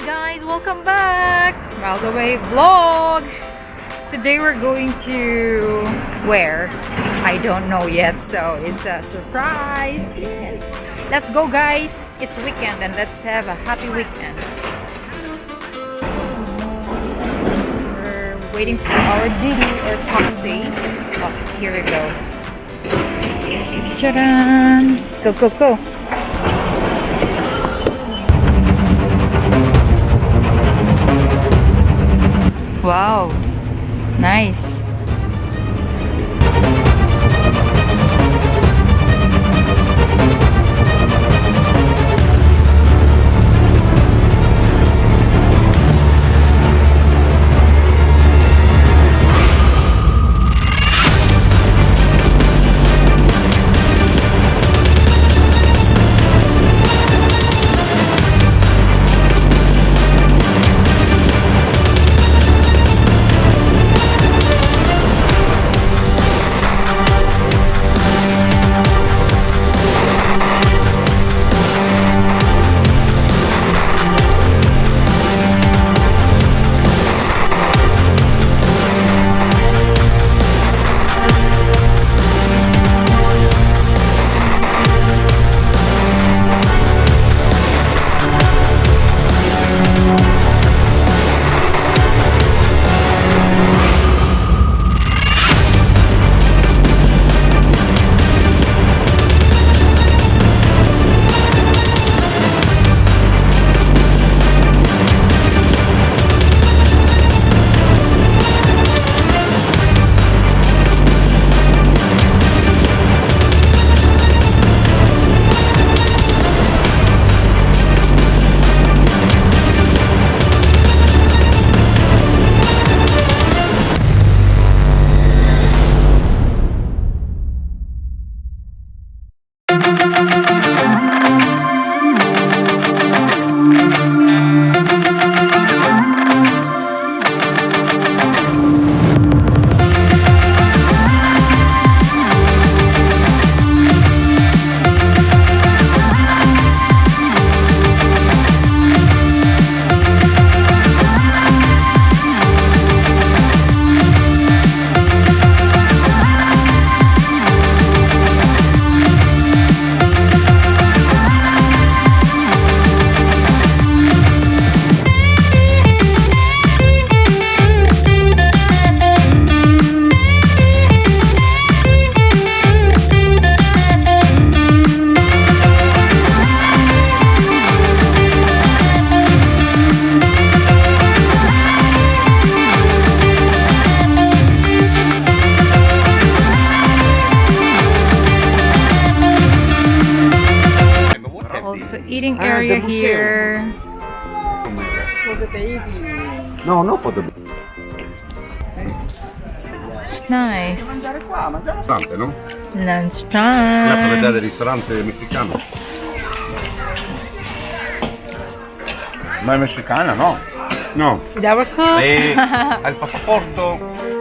guys, welcome back! Miles Away vlog! Today we're going to where? I don't know yet, so it's a surprise. Yes. Let's go guys! It's weekend and let's have a happy weekend. We're waiting for our Didi or taxi. Oh, here we go. Tcharam! Go, go, go! Wow, nice. Also eating area here. For the baby. No, not for the It's nice. ristorante, no? Lunchtime. Andiamo a vedere il ristorante messicano. Ma è messicana, no? No. With our cook. Al passaporto.